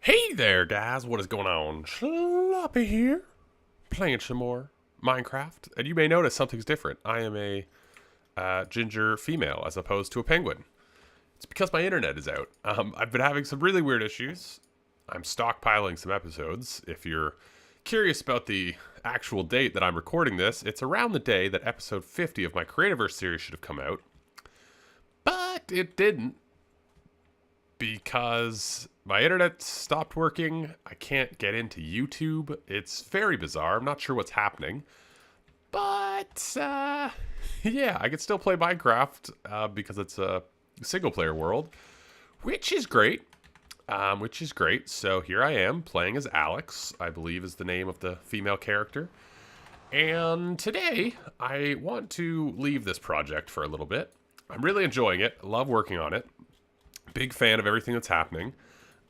Hey there, guys. What is going on? Sloppy here, playing some more Minecraft. And you may notice something's different. I am a ginger female as opposed to a penguin. It's because my internet is out. I've been having some really weird issues. I'm stockpiling some episodes. If you're curious about the actual date that I'm recording this, it's around the day that episode 50 of my Creativerse series should have come out. But it didn't, because my internet stopped working. I can't get into YouTube. It's very bizarre. I'm not sure what's happening. But, yeah, I can still play Minecraft because it's a single-player world, which is great. So here I am playing as Alex, I believe is the name of the female character. And today, I want to leave this project for a little bit. I'm really enjoying it. Love working on it. Big fan of everything that's happening.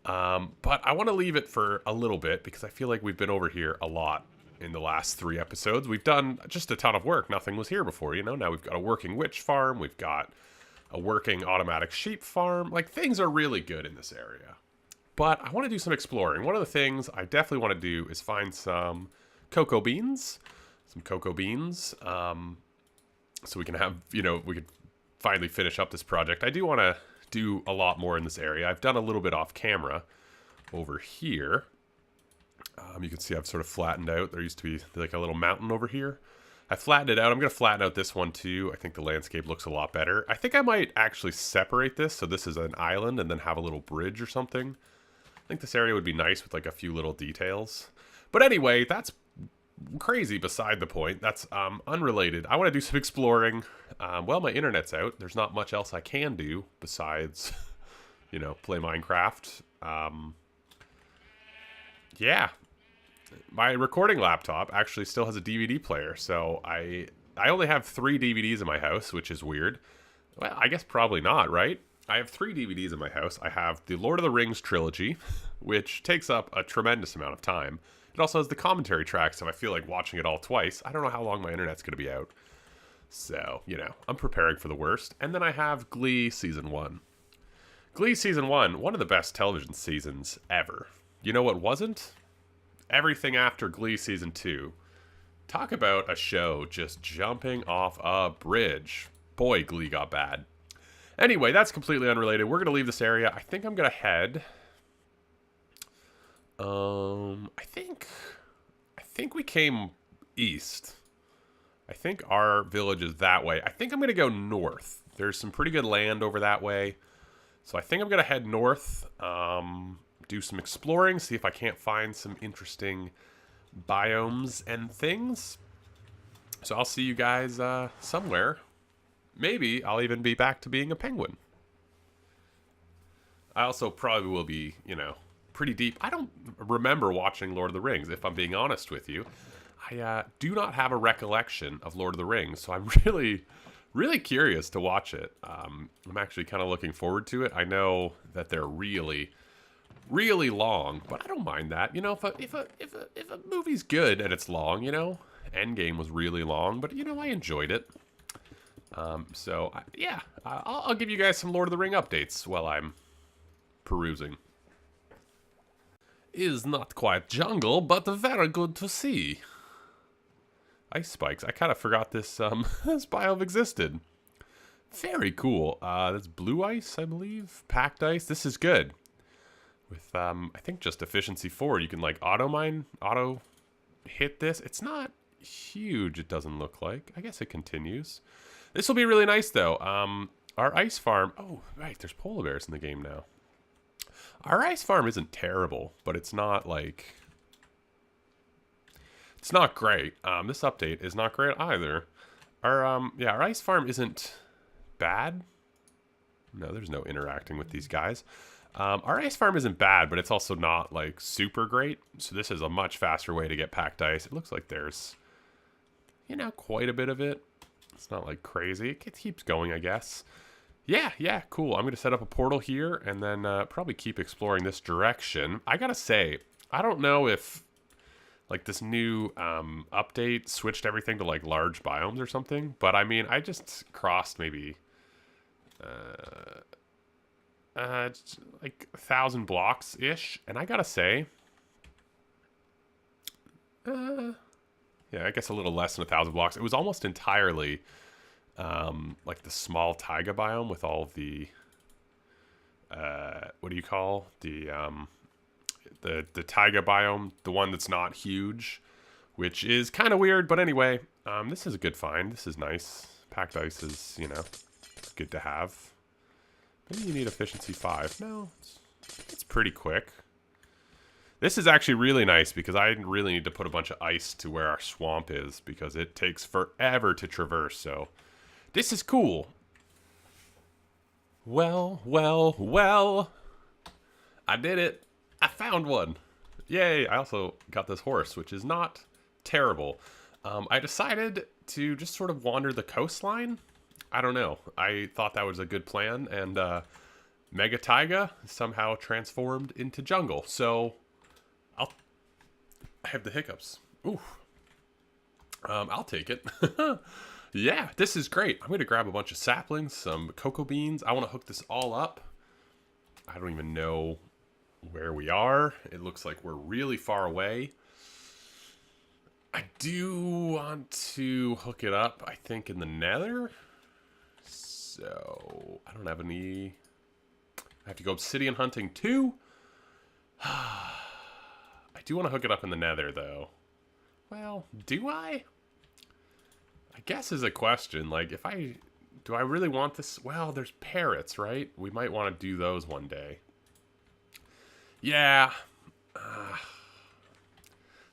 But I want to leave it for a little bit because I feel like we've been over here a lot in the last 3 episodes. We've done just a ton of work. Nothing was here before, you know? Now we've got a working witch farm. We've got a working automatic sheep farm. Like, things are really good in this area. But I want to do some exploring. One of the things I definitely want to do is find some cocoa beans. So we can have, you know, we could finally finish up this project. I do want to do a lot more in this area. I've done a little bit off camera over here. You can see I've sort of flattened out. There used to be like a little mountain over here. I flattened it out. I'm going to flatten out this one too. I think the landscape looks a lot better. I think I might actually separate this so this is an island and then have a little bridge or something. I think this area would be nice with like a few little details. But anyway, that's crazy beside the point. That's unrelated. I want to do some exploring. Well, my internet's out. There's not much else I can do besides, you know, play Minecraft. Yeah. My recording laptop actually still has a DVD player, so I only have 3 DVDs in my house, which is weird. Well, I guess probably not, right? I have 3 DVDs in my house. I have the Lord of the Rings trilogy, which takes up a tremendous amount of time. It also has the commentary track, so I feel like watching it all twice. I don't know how long my internet's going to be out. So, you know, I'm preparing for the worst. And then I have Glee Season 1. Glee Season 1, one of the best television seasons ever. You know what wasn't? Everything after Glee Season 2. Talk about a show just jumping off a bridge. Boy, Glee got bad. Anyway, that's completely unrelated. We're going to leave this area. I think I'm going to head... I think we came east. I think our village is that way. I think I'm going to go north. There's some pretty good land over that way. So I think I'm going to head north, do some exploring, see if I can't find some interesting biomes and things. So I'll see you guys somewhere. Maybe I'll even be back to being a penguin. I also probably will be, you know, pretty deep. I don't remember watching Lord of the Rings, if I'm being honest with you. I do not have a recollection of Lord of the Rings, so I'm really curious to watch it. I'm actually kind of looking forward to it. I know that they're really long, but I don't mind that. You know, if a movie's good and it's long, you know, Endgame was really long, but you know, I enjoyed it. Yeah, I'll give you guys some Lord of the Ring updates while I'm perusing. Is not quite jungle, but very good to see. Ice spikes. I kind of forgot this this biome existed. Very cool. That's blue ice, I believe. Packed ice. This is good. With I think just efficiency 4, you can like auto hit this. It's not huge. It doesn't look like. I guess it continues. This will be really nice though. Our ice farm. Oh right, there's polar bears in the game now. Our ice farm isn't terrible, but it's not like... It's not great. This update is not great either. Our ice farm isn't bad. No, there's no interacting with these guys. Our ice farm isn't bad, but it's also not, like, super great. So this is a much faster way to get packed ice. It looks like there's, you know, quite a bit of it. It's not, like, crazy. It keeps going, I guess. Yeah, cool. I'm going to set up a portal here and then probably keep exploring this direction. I gotta say, I don't know if like this new update switched everything to like large biomes or something, but I mean, I just crossed maybe it's like 1,000 blocks-ish. And I gotta say, yeah, I guess a little less than 1,000 blocks. It was almost entirely like the small taiga biome with all of the, what do you call the taiga biome, the one that's not huge, which is kind of weird. But anyway, this is a good find. This is nice. Packed ice is, you know, good to have. Maybe you need efficiency 5. No, it's pretty quick. This is actually really nice because I really need to put a bunch of ice to where our swamp is because it takes forever to traverse. So this is cool. Well, well, well. I did it. I found one. Yay. I also got this horse, which is not terrible. I decided to just sort of wander the coastline. I don't know. I thought that was a good plan. And Mega Taiga somehow transformed into jungle. So I have the hiccups. Ooh. I'll take it. Yeah, this is great. I'm going to grab a bunch of saplings, some cocoa beans. I want to hook this all up. I don't even know where we are. It looks like we're really far away. I do want to hook it up, I think, in the nether. So, I don't have any... I have to go obsidian hunting too. I do want to hook it up in the nether, though. Well, do I? I guess is a question. Like, do I really want this? Well, there's parrots, right? We might want to do those one day. Yeah.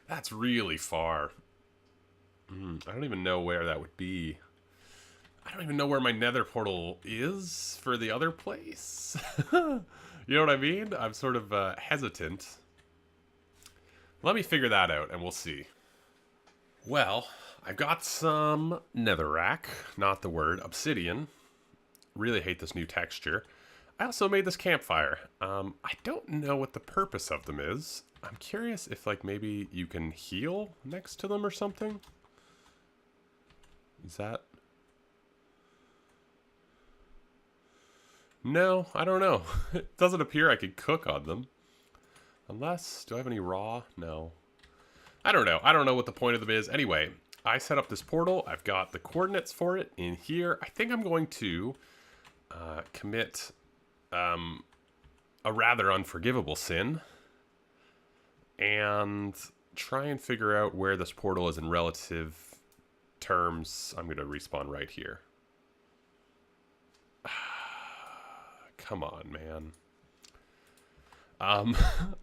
That's really far. I don't even know where that would be. I don't even know where my nether portal is for the other place. You know what I mean? I'm sort of hesitant. Let me figure that out and we'll see. Well, I've got some netherrack, not the word, obsidian. Really hate this new texture. I also made this campfire. I don't know what the purpose of them is. I'm curious if, like, maybe you can heal next to them or something. Is that... No, I don't know. It doesn't appear I could cook on them. Unless, do I have any raw? No. I don't know. I don't know what the point of them is. Anyway, I set up this portal. I've got the coordinates for it in here. I think I'm going to commit a rather unforgivable sin and try and figure out where this portal is in relative terms. I'm going to respawn right here. Come on, man.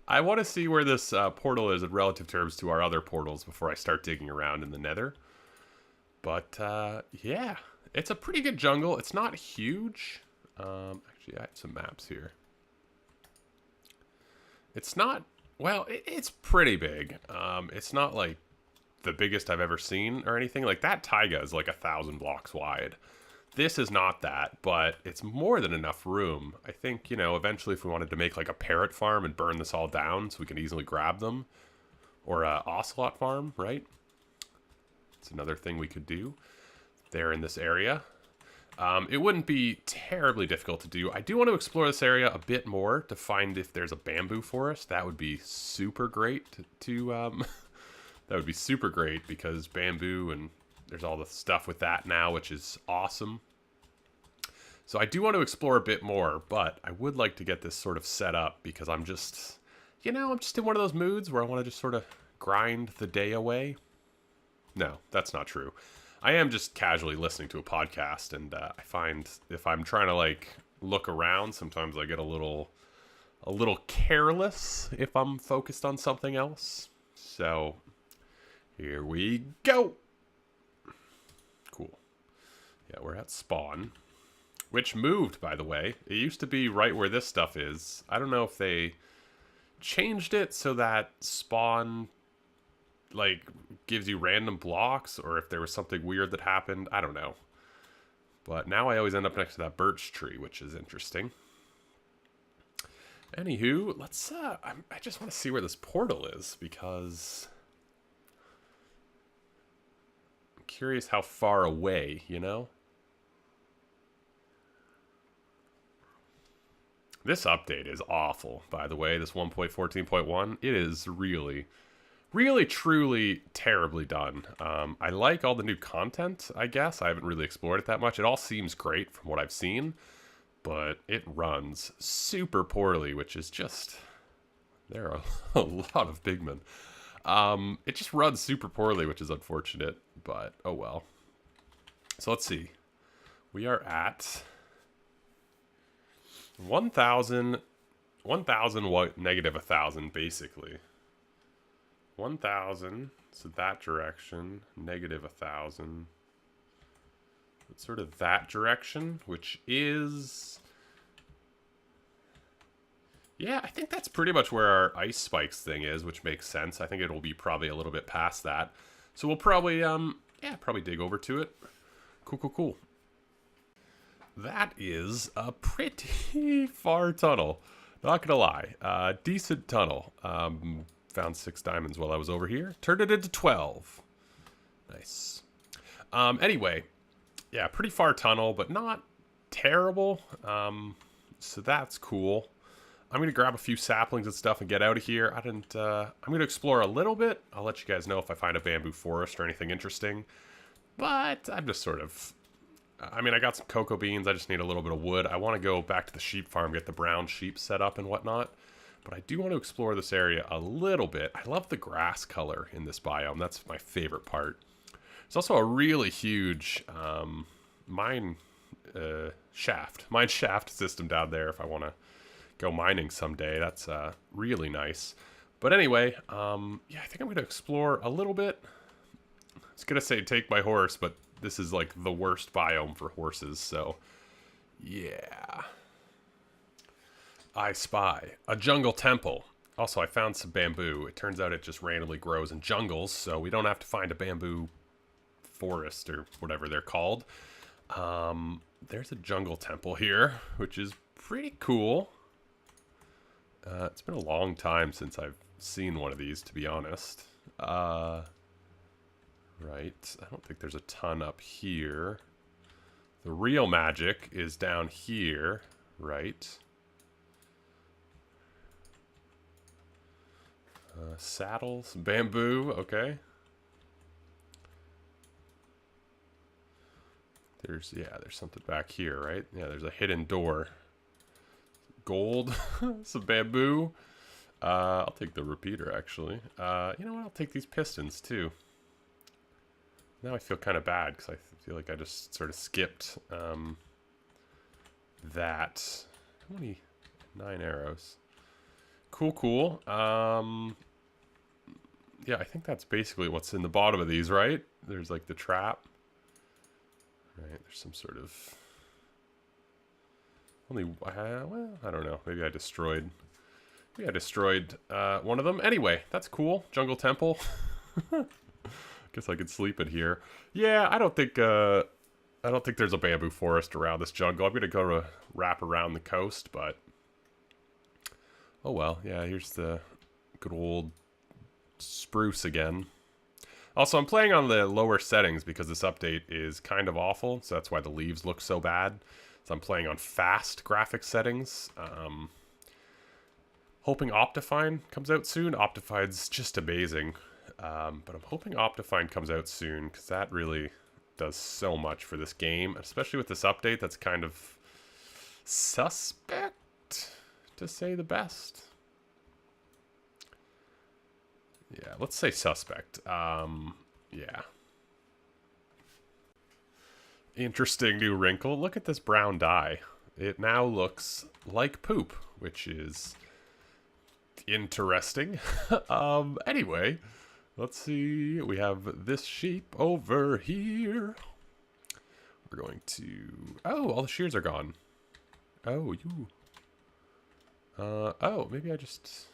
I want to see where this portal is in relative terms to our other portals before I start digging around in the nether. But, yeah. It's a pretty good jungle. It's not huge. Actually, I have some maps here. It's not... Well, it's pretty big. It's not, like, the biggest I've ever seen or anything. Like, that taiga is, like, 1,000 blocks wide. This is not that, but it's more than enough room. I think, you know, eventually if we wanted to make like a parrot farm and burn this all down so we can easily grab them. Or a ocelot farm, right? It's another thing we could do there in this area. It wouldn't be terribly difficult to do. I do want to explore this area a bit more to find if there's a bamboo forest. That would be super great to that would be super great because bamboo and there's all the stuff with that now, which is awesome. So I do want to explore a bit more, but I would like to get this sort of set up because I'm just, you know, I'm just in one of those moods where I want to just sort of grind the day away. No, that's not true. I am just casually listening to a podcast, and I find if I'm trying to like look around, sometimes I get a little careless if I'm focused on something else. So here we go. Cool. Yeah, we're at spawn. Which moved, by the way. It used to be right where this stuff is. I don't know if they changed it so that spawn, like, gives you random blocks, or if there was something weird that happened. I don't know. But now I always end up next to that birch tree, which is interesting. Anywho, let's, I just want to see where this portal is, because I'm curious how far away, you know? This update is awful, by the way. This 1.14.1, it is really, really, truly terribly done. I like all the new content, I guess. I haven't really explored it that much. It all seems great from what I've seen, but it runs super poorly, which is just... There are a lot of pigmen. It just runs super poorly, which is unfortunate, but oh well. So let's see. We are at 1,000, what, negative 1,000, basically. 1,000, so that direction, negative 1,000. It's sort of that direction, which is... Yeah, I think that's pretty much where our ice spikes thing is, which makes sense. I think it'll be probably a little bit past that. So we'll probably, probably dig over to it. Cool, cool, cool. That is a pretty far tunnel. Not gonna lie. Decent tunnel. Found 6 diamonds while I was over here. Turned it into 12. Nice. Anyway, yeah, pretty far tunnel, but not terrible. So that's cool. I'm going to grab a few saplings and stuff and get out of here. I'm going to explore a little bit. I'll let you guys know if I find a bamboo forest or anything interesting. But I'm just sort of... I mean, I got some cocoa beans. I just need a little bit of wood. I want to go back to the sheep farm, get the brown sheep set up and whatnot. But I do want to explore this area a little bit. I love the grass color in this biome. That's my favorite part. There's also a really huge mine shaft system down there if I want to go mining someday. That's really nice. But anyway, yeah, I think I'm going to explore a little bit. I was going to say take my horse, but this is like the worst biome for horses, so yeah. I spy a jungle temple. Also, I found some bamboo. It turns out it just randomly grows in jungles, so we don't have to find a bamboo forest or whatever they're called. There's a jungle temple here, which is pretty cool. It's been a long time since I've seen one of these, to be honest. Right, I don't think there's a ton up here. The real magic is down here, right? Saddles, bamboo, okay. There's something back here, right? Yeah, there's a hidden door. Gold, some bamboo. I'll take the repeater, actually. You know what? I'll take these pistons, too. Now I feel kind of bad, because I feel like I just sort of skipped that. How many? 9 arrows. Cool, cool. Yeah, I think that's basically what's in the bottom of these, right? There's like the trap. Right, there's some sort of... well, I don't know. Maybe I destroyed one of them. Anyway, that's cool. Jungle temple. Guess I could sleep in here. Yeah, I don't think there's a bamboo forest around this jungle. I'm gonna go wrap around the coast, but oh well. Yeah, here's the good old spruce again. Also, I'm playing on the lower settings because this update is kind of awful, so that's why the leaves look so bad. So I'm playing on fast graphics settings. Hoping Optifine comes out soon. Optifine's just amazing. But I'm hoping Optifine comes out soon, because that really does so much for this game, especially with this update that's kind of suspect, to say the best. Yeah, let's say suspect. Yeah. Interesting new wrinkle. Look at this brown dye. It now looks like poop, which is interesting. Anyway... let's see, we have this sheep over here. We're going to... oh, all the shears are gone. Oh, you... oh, maybe I just...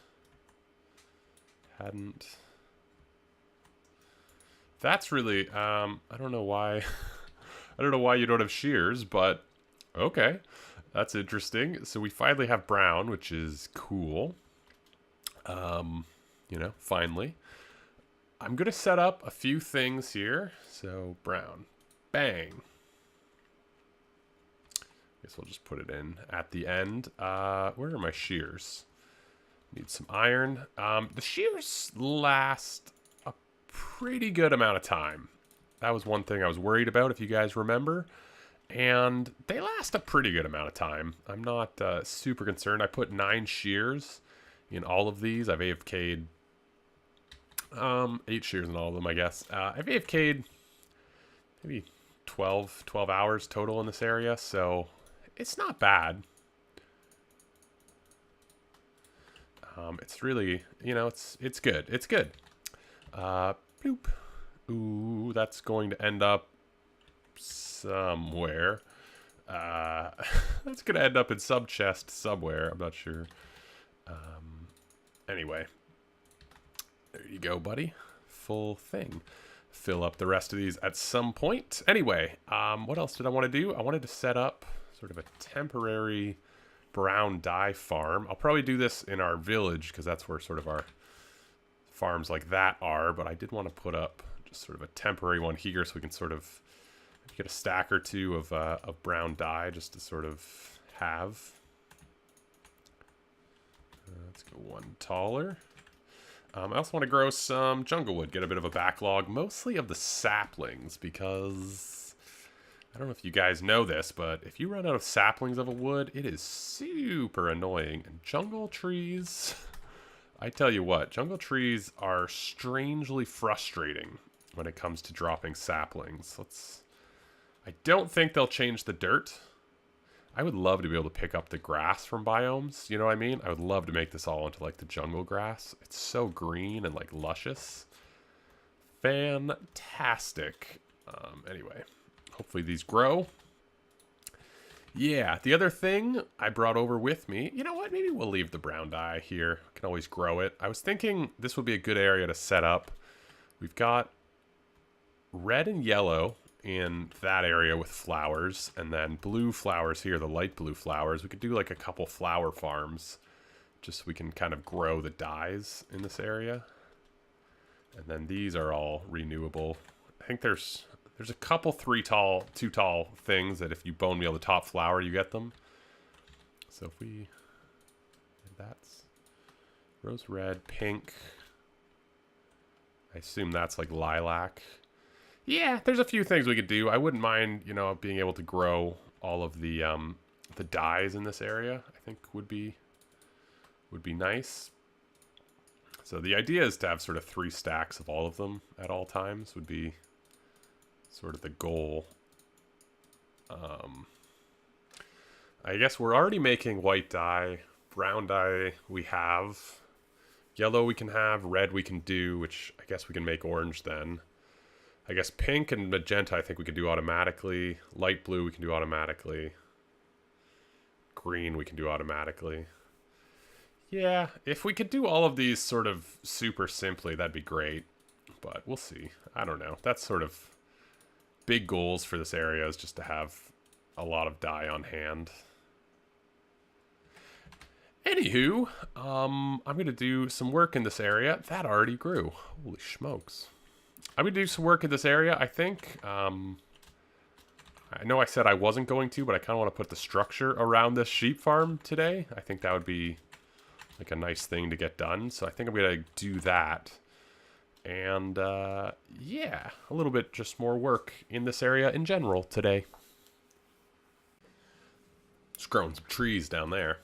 hadn't... that's really... I don't know why... I don't know why you don't have shears, but... okay. That's interesting. So we finally have brown, which is cool. You know, finally. I'm going to set up a few things here. So, brown. Bang. Guess we'll just put it in at the end. Where are my shears? Need some iron. The shears last a pretty good amount of time. That was one thing I was worried about, if you guys remember. And they last a pretty good amount of time. I'm not super concerned. I put 9 shears in all of these. I've AFK'd 8 shears in all of them, I guess. I've AFK'd maybe 12 hours total in this area, so it's not bad. It's really, you know, it's good. It's good. Bloop. Ooh, that's going to end up somewhere. That's going to end up in some chest somewhere. I'm not sure. Anyway. There you go, buddy. Full thing. Fill up the rest of these at some point. Anyway, what else did I want to do? I wanted to set up sort of a temporary brown dye farm. I'll probably do this in our village because that's where sort of our farms like that are. But I did want to put up just sort of a temporary one here so we can sort of get a stack or two of brown dye just to sort of have. Let's go one taller. I also want to grow some jungle wood, get a bit of a backlog, mostly of the saplings, because I don't know if you guys know this, but if you run out of saplings of a wood, it is super annoying. And jungle trees, I tell you what, jungle trees are strangely frustrating when it comes to dropping saplings. I don't think they'll change the dirt. I would love to be able to pick up the grass from biomes, you know what I mean? I would love to make this all into like the jungle grass. It's so green and like luscious. Fantastic. Anyway, hopefully these grow. Yeah, the other thing I brought over with me, you know what? Maybe we'll leave the brown dye here. I can always grow it. I was thinking this would be a good area to set up. We've got red and yellow in that area with flowers, and then blue flowers here, the light blue flowers. We could do like a couple flower farms just so we can kind of grow the dyes in this area. And then these are all renewable. I think there's a couple two tall things that if you bone meal the top flower, you get them. So if we, that's rose red, pink. I assume that's like lilac. Yeah, there's a few things we could do. I wouldn't mind, you know, being able to grow all of the dyes in this area. I think would be nice. So the idea is to have sort of 3 stacks of all of them at all times would be sort of the goal. I guess we're already making white dye, brown dye we have, yellow we can have, red we can do, which I guess we can make orange then. I guess pink and magenta I think we can do automatically. Light blue we can do automatically. Green we can do automatically. Yeah, if we could do all of these sort of super simply, that'd be great. But we'll see. I don't know. That's sort of big goals for this area, is just to have a lot of dye on hand. Anywho, I'm going to do some work in this area. That already grew. Holy smokes. I'm going to do some work in this area, I think. I know I said I wasn't going to, but I kind of want to put the structure around this sheep farm today. I think that would be like a nice thing to get done. So I think I'm going to do that. And yeah, a little bit just more work in this area in general today. Just growing some trees down there.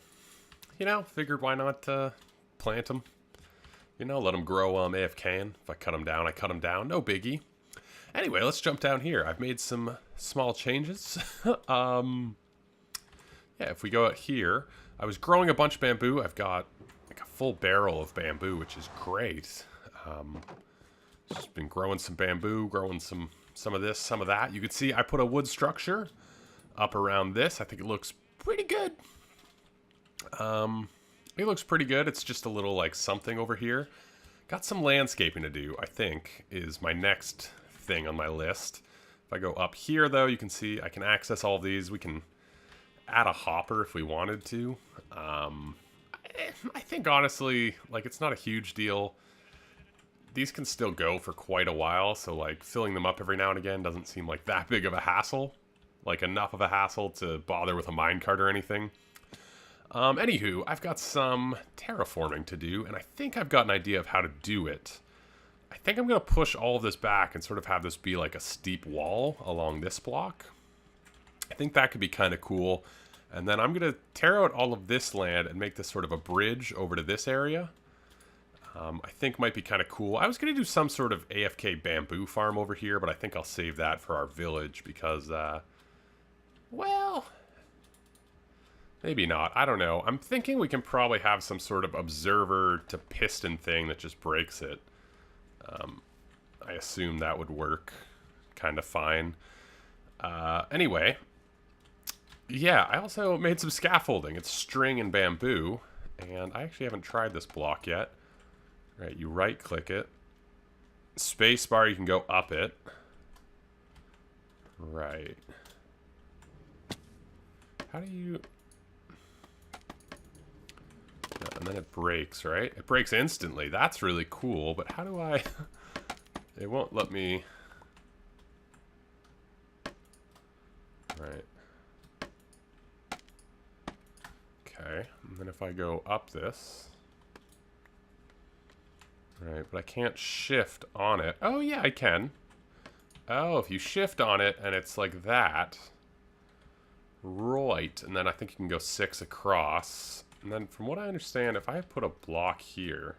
You know, figured why not plant them. You know, let them grow while I'm AFKing. If I cut them down, I cut them down. No biggie. Anyway, let's jump down here. I've made some small changes. Yeah, if we go out here, I was growing a bunch of bamboo. I've got like a full barrel of bamboo, which is great. Just been growing some bamboo, growing some of this, some of that. You can see I put a wood structure up around this. I think it looks pretty good. It looks pretty good. It's just a little like something over here. Got some landscaping to do, I think, is my next thing on my list. If I go up here, though, you can see I can access all of these. We can add a hopper if we wanted to. I think, honestly, like, it's not a huge deal. These can still go for quite a while, so, like, filling them up every now and again doesn't seem like that big of a hassle. like enough of a hassle to bother with a minecart or anything. Anywho, I've got some terraforming to do, and I think I've got an idea of how to do it. I think I'm going to push all of this back and sort of have this be like a steep wall along this block. I think that could be kind of cool. And then I'm going to tear out all of this land and make this sort of a bridge over to this area. I think might be kind of cool. I was going to do some sort of AFK bamboo farm over here, but I think I'll save that for our village because, well, maybe not. I don't know. I'm thinking we can probably have some sort of observer to piston thing that just breaks it. I assume that would work kind of fine. Anyway, yeah, I also made some scaffolding. It's string and bamboo, and I actually haven't tried this block yet. Right, you right-click it. Spacebar, you can go up it. Right. How do you... And then it breaks, right? It breaks instantly. That's really cool, but how do I... It won't let me... Right. Okay, and then if I go up this... Right, but I can't shift on it. Oh, yeah, I can. Oh, if you shift on it and it's like that. Right, and then I think you can go 6 across. And then from what I understand, if I put a block here,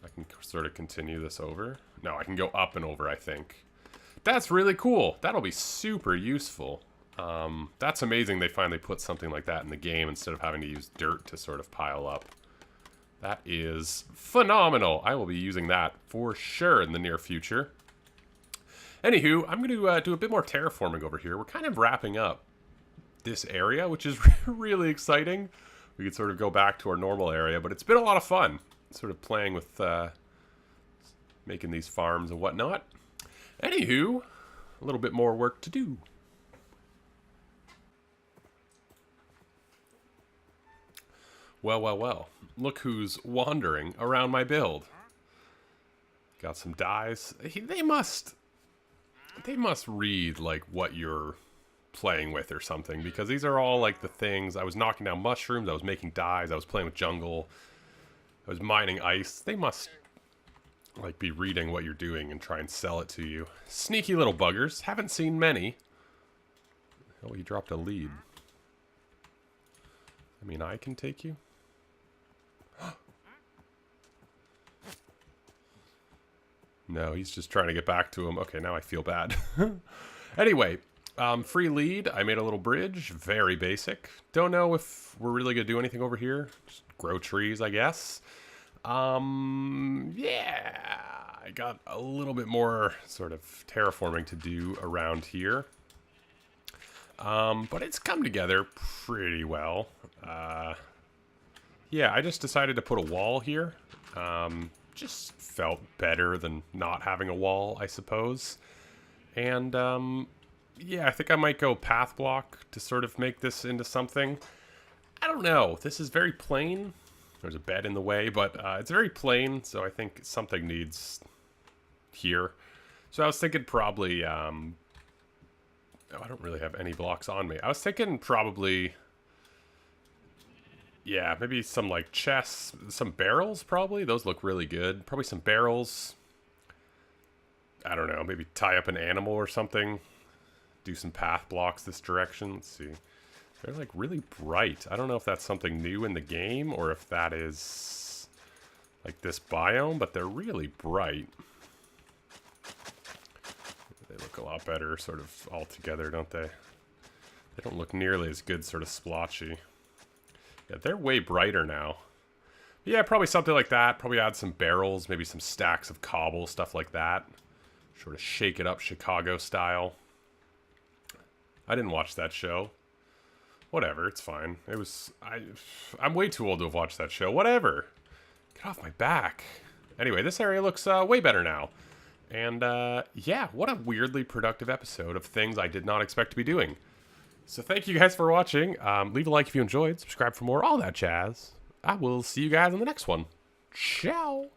I can sort of continue this over. No, I can go up and over, I think. That's really cool. That'll be super useful. That's amazing they finally put something like that in the game instead of having to use dirt to sort of pile up. That is phenomenal. I will be using that for sure in the near future. Anywho, I'm going to do a bit more terraforming over here. We're kind of wrapping up this area, which is really exciting. We could sort of go back to our normal area, but it's been a lot of fun sort of playing with making these farms and whatnot. Anywho, a little bit more work to do. Well, well, well. Look who's wandering around my build. Got some dyes. They must read like what you're playing with or something, because these are all like the things. I was knocking down mushrooms, I was making dyes, I was playing with jungle, I was mining ice. They must like be reading what you're doing and try and sell it to you. Sneaky little buggers. Haven't seen many. Oh, he dropped a lead. I mean, I can take you. No, he's just trying to get back to him. Okay, now I feel bad. Anyway, free lead. I made a little bridge. Very basic. Don't know if we're really going to do anything over here. Just grow trees, I guess. Yeah. I got a little bit more sort of terraforming to do around here. But it's come together pretty well. Yeah, I just decided to put a wall here. Just felt better than not having a wall, I suppose. And, yeah, I think I might go path block to sort of make this into something. I don't know. This is very plain. There's a bed in the way, but it's very plain, so I think something needs here. So I was thinking probably, oh, I don't really have any blocks on me. I was thinking probably... Yeah, maybe some like chests, some barrels probably. Those look really good. Probably some barrels. I don't know, maybe tie up an animal or something. Do some path blocks this direction. Let's see. They're like really bright. I don't know if that's something new in the game or if that is like this biome, but they're really bright. They look a lot better sort of all together, don't they? They don't look nearly as good sort of splotchy. Yeah, they're way brighter now. Yeah, probably something like that. Probably add some barrels, maybe some stacks of cobble, stuff like that. Sort of shake it up Chicago style. I didn't watch that show. Whatever, it's fine. It was... I'm way too old to have watched that show. Whatever. Get off my back. Anyway, this area looks way better now. And, yeah, what a weirdly productive episode of things I did not expect to be doing. So thank you guys for watching. Leave a like if you enjoyed. Subscribe for more. All that jazz. I will see you guys in the next one. Ciao.